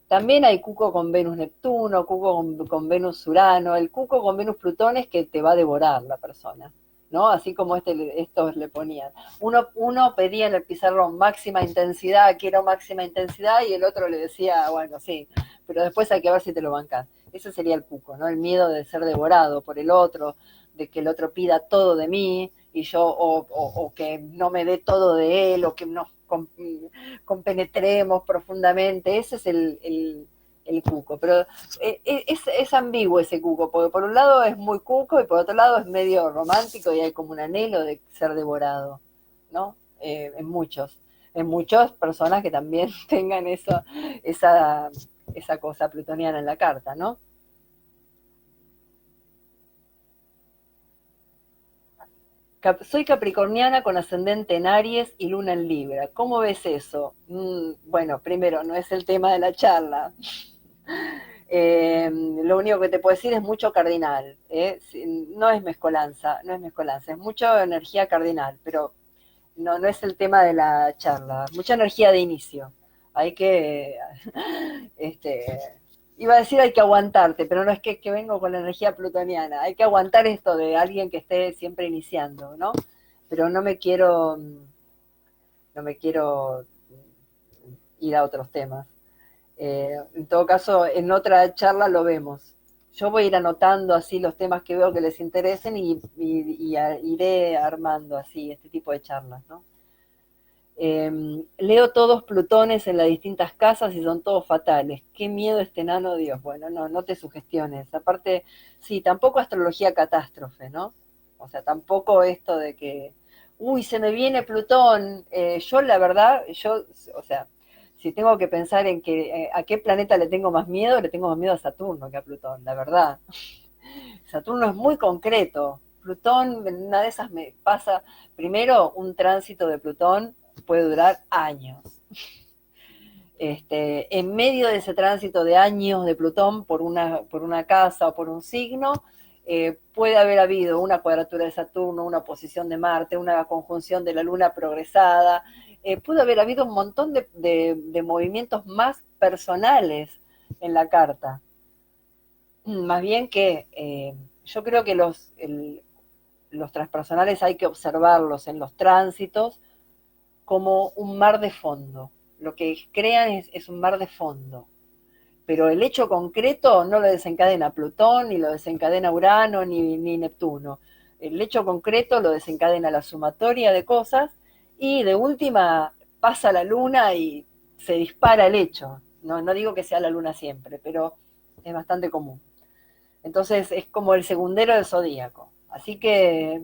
también hay cuco con Venus Neptuno, cuco con Venus Urano, el cuco con Venus Plutón es que te va a devorar la persona, ¿no? Así como estos le ponían. Uno pedía en el pizarrón máxima intensidad, quiero máxima intensidad, y el otro le decía, bueno, sí, pero después hay que ver si te lo bancas. Ese sería el cuco, ¿no? El miedo de ser devorado por el otro, de que el otro pida todo de mí, y yo, o que no me dé todo de él, o que no compenetremos profundamente. Ese es el cuco. Pero es ambiguo ese cuco, porque por un lado es muy cuco y por otro lado es medio romántico y hay como un anhelo de ser devorado, ¿no? En muchas personas que también tengan esa, esa cosa plutoniana en la carta, ¿no? Soy capricorniana con ascendente en Aries y luna en Libra. ¿Cómo ves eso? Bueno, primero, no es el tema de la charla. Lo único que te puedo decir es mucho cardinal. No es mezcolanza, no es mezcolanza, es mucha energía cardinal, pero no es el tema de la charla. Mucha energía de inicio. Hay que, este, iba a decir hay que aguantarte, pero no es que vengo con la energía plutoniana. Hay que aguantar esto de alguien que esté siempre iniciando, ¿no? Pero no me quiero ir a otros temas. En todo caso, en otra charla lo vemos. Yo voy a ir anotando así los temas que veo que les interesen y iré armando así este tipo de charlas, ¿no? Leo todos plutones en las distintas casas y son todos fatales. Qué miedo este enano, Dios. Bueno, no te sugestiones. Aparte, sí, tampoco astrología catástrofe, ¿no? O sea, tampoco esto de que, uy, se me viene Plutón. Yo, la verdad, o sea, si tengo que pensar en a qué planeta le tengo más miedo a Saturno que a Plutón, la verdad. Saturno es muy concreto. Plutón, en una de esas me pasa, primero, un tránsito de Plutón puede durar años. En medio de ese tránsito de años de Plutón por una casa o por un signo, puede haber habido una cuadratura de Saturno, una oposición de Marte, una conjunción de la Luna progresada, puede haber habido un montón de movimientos más personales en la carta. Más bien que yo creo que los transpersonales hay que observarlos en los tránsitos como un mar de fondo. Lo que crean es un mar de fondo. Pero el hecho concreto no lo desencadena Plutón, ni lo desencadena Urano, ni Neptuno. El hecho concreto lo desencadena la sumatoria de cosas y de última pasa la luna y se dispara el hecho. No digo que sea la luna siempre, pero es bastante común. Entonces es como el segundero del zodíaco. Así que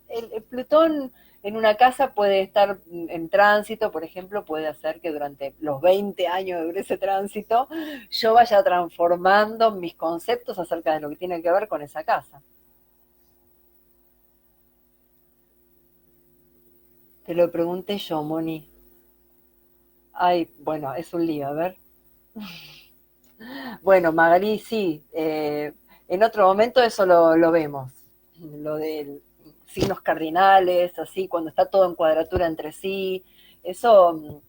el Plutón en una casa puede estar en tránsito, por ejemplo, puede hacer que durante los 20 años de ese tránsito yo vaya transformando mis conceptos acerca de lo que tiene que ver con esa casa. Te lo pregunté yo, Moni. Ay, bueno, es un lío, a ver. Bueno, Magalí, sí, en otro momento eso lo vemos, lo de signos cardinales, así, cuando está todo en cuadratura entre sí, eso,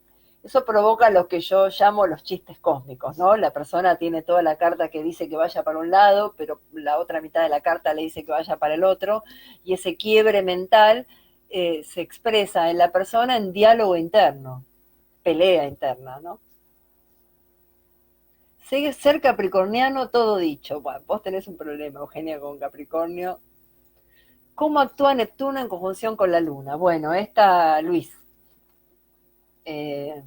eso provoca lo que yo llamo los chistes cósmicos, ¿no? La persona tiene toda la carta que dice que vaya para un lado, pero la otra mitad de la carta le dice que vaya para el otro, y ese quiebre mental se expresa en la persona en diálogo interno, pelea interna, ¿no? Ser capricorniano, todo dicho. Bueno, vos tenés un problema, Eugenia, con Capricornio. ¿Cómo actúa Neptuno en conjunción con la Luna? Bueno, esta Luis. Eh,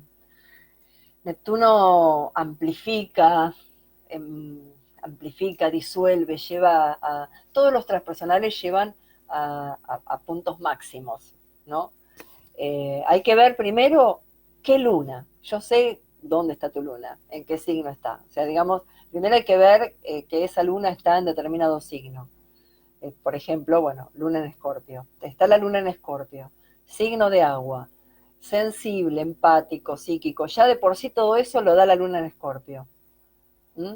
Neptuno amplifica, amplifica, disuelve, lleva a... Todos los transpersonales llevan a puntos máximos, ¿no? Hay que ver primero qué luna. Yo sé dónde está tu luna, en qué signo está. O sea, digamos, primero hay que ver que esa luna está en determinado signo. Por ejemplo, bueno, luna en Escorpio. Está la luna en Escorpio, signo de agua, sensible, empático, psíquico. Ya de por sí todo eso lo da la luna en Escorpio. ¿Mm?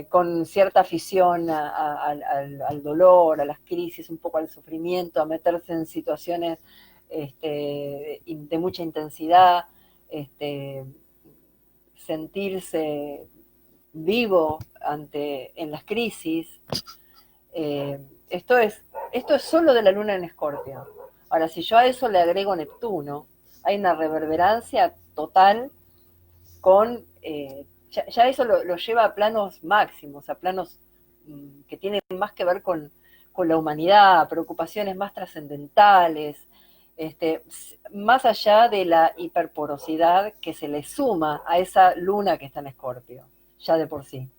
Con cierta afición al dolor, a las crisis, un poco al sufrimiento, a meterse en situaciones de mucha intensidad, este, sentirse vivo en las crisis. Eh, esto, es, esto es solo de la luna en Escorpio. Ahora, si yo a eso le agrego Neptuno, hay una reverberancia total con... ya eso lo lleva a planos máximos, a planos que tienen más que ver con la humanidad, preocupaciones más trascendentales, más allá de la hiperporosidad que se le suma a esa luna que está en Escorpio, ya de por sí.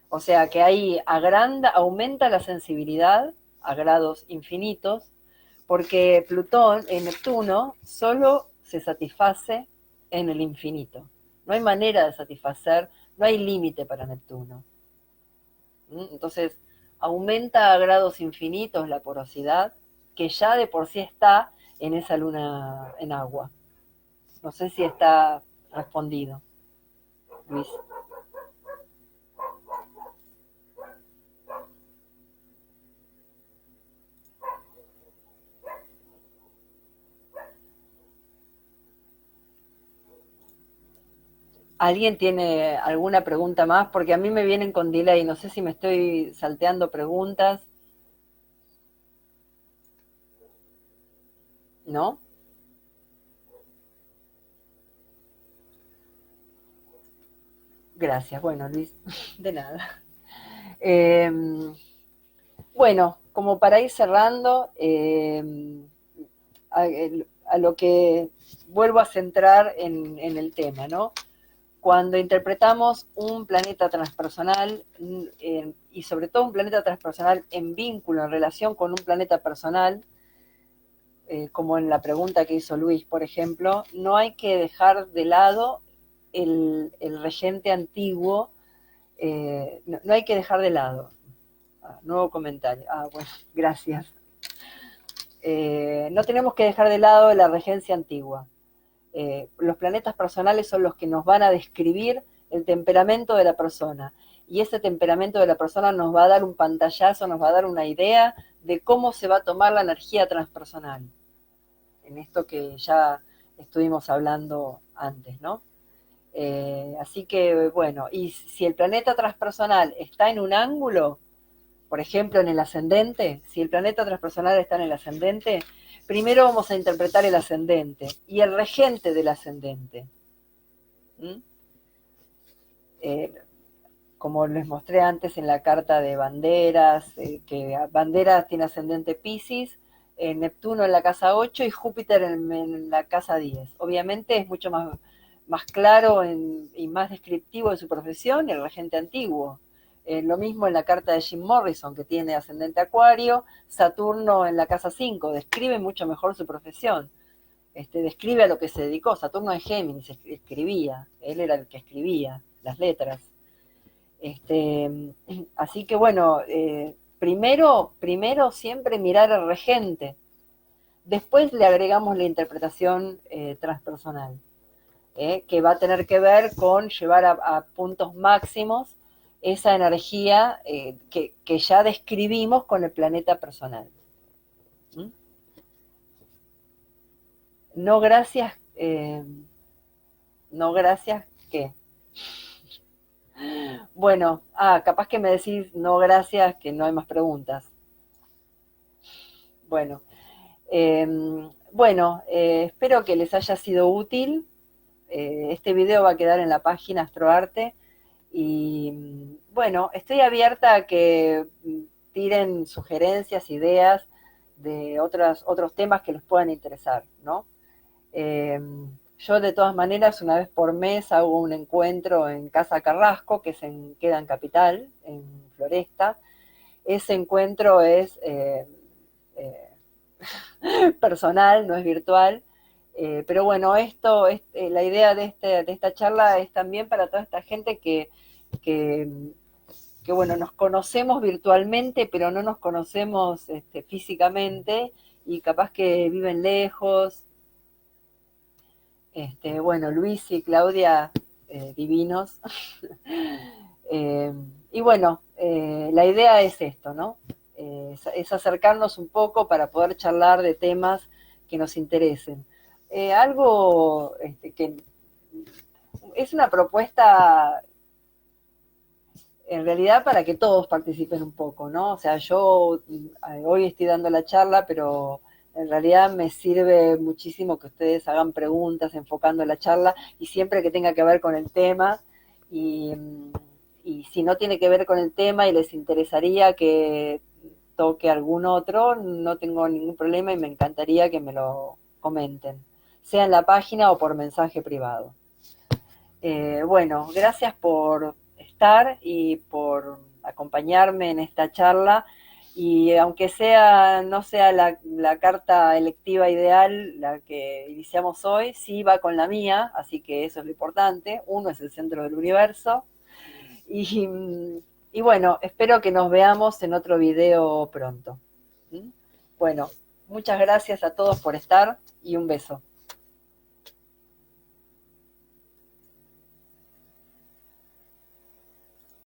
O sea que ahí aumenta la sensibilidad a grados infinitos, porque Plutón, en Neptuno, solo se satisface en el infinito. No hay manera de satisfacer, no hay límite para Neptuno. Entonces, aumenta a grados infinitos la porosidad, que ya de por sí está en esa luna en agua. No sé si está respondido, Luis. ¿Alguien tiene alguna pregunta más? Porque a mí me vienen con delay, no sé si me estoy salteando preguntas, ¿no? Gracias, bueno, Luis, de nada. Eh, bueno, como para ir cerrando, a, a, lo que vuelvo a centrar en el tema, ¿no? Cuando interpretamos un planeta transpersonal y sobre todo un planeta transpersonal en vínculo, en relación con un planeta personal, como en la pregunta que hizo Luis, por ejemplo, no hay que dejar de lado el regente antiguo, no hay que dejar de lado. Nuevo comentario. Bueno, gracias. No tenemos que dejar de lado la regencia antigua. Los planetas personales son los que nos van a describir el temperamento de la persona. Y ese temperamento de la persona nos va a dar un pantallazo, nos va a dar una idea de cómo se va a tomar la energía transpersonal. En esto que ya estuvimos hablando antes, ¿no? Así que, bueno, y si el planeta transpersonal está en un ángulo, por ejemplo, en el ascendente, si el planeta transpersonal está en el ascendente, primero vamos a interpretar el ascendente y el regente del ascendente. ¿Mm? Eh, como les mostré antes en la carta de Banderas, que Banderas tiene ascendente Piscis, Neptuno en la casa 8 y Júpiter en la casa 10. Obviamente es mucho más claro y más descriptivo de su profesión el regente antiguo. Lo mismo en la carta de Jim Morrison, que tiene ascendente Acuario, Saturno en la casa 5, describe mucho mejor su profesión. Describe a lo que se dedicó. Saturno en Géminis escribía, él era el que escribía las letras. Así que bueno, primero siempre mirar al regente, después le agregamos la interpretación transpersonal, que va a tener que ver con llevar a puntos máximos esa energía que ya describimos con el planeta personal. ¿Mm? No gracias, no gracias, ¿qué? Bueno, capaz que me decís no gracias, que no hay más preguntas. Bueno, espero que les haya sido útil. Este video va a quedar en la página Astroarte y bueno, estoy abierta a que tiren sugerencias, ideas de otros temas que les puedan interesar, ¿no? Yo de todas maneras una vez por mes hago un encuentro en Casa Carrasco, que queda en Capital, en Floresta. Ese encuentro es eh, personal, no es virtual. Pero bueno, la idea de esta charla es también para toda esta gente que, bueno, nos conocemos virtualmente, pero no nos conocemos físicamente y capaz que viven lejos. Bueno, Luis y Claudia, divinos. Eh, y bueno, la idea es esto, ¿no? Es acercarnos un poco para poder charlar de temas que nos interesen. Algo que es una propuesta en realidad para que todos participen un poco, ¿no? O sea, yo hoy estoy dando la charla, pero en realidad me sirve muchísimo que ustedes hagan preguntas enfocando la charla y siempre que tenga que ver con el tema y, y si no tiene que ver con el tema y les interesaría que toque algún otro, no tengo ningún problema y me encantaría que me lo comenten, sea en la página o por mensaje privado. Bueno, gracias por estar y por acompañarme en esta charla. Y aunque no sea la carta electiva ideal, la que iniciamos hoy, sí va con la mía, así que eso es lo importante. Uno es el centro del universo. Y, y bueno, espero que nos veamos en otro video pronto. Bueno, muchas gracias a todos por estar y un beso.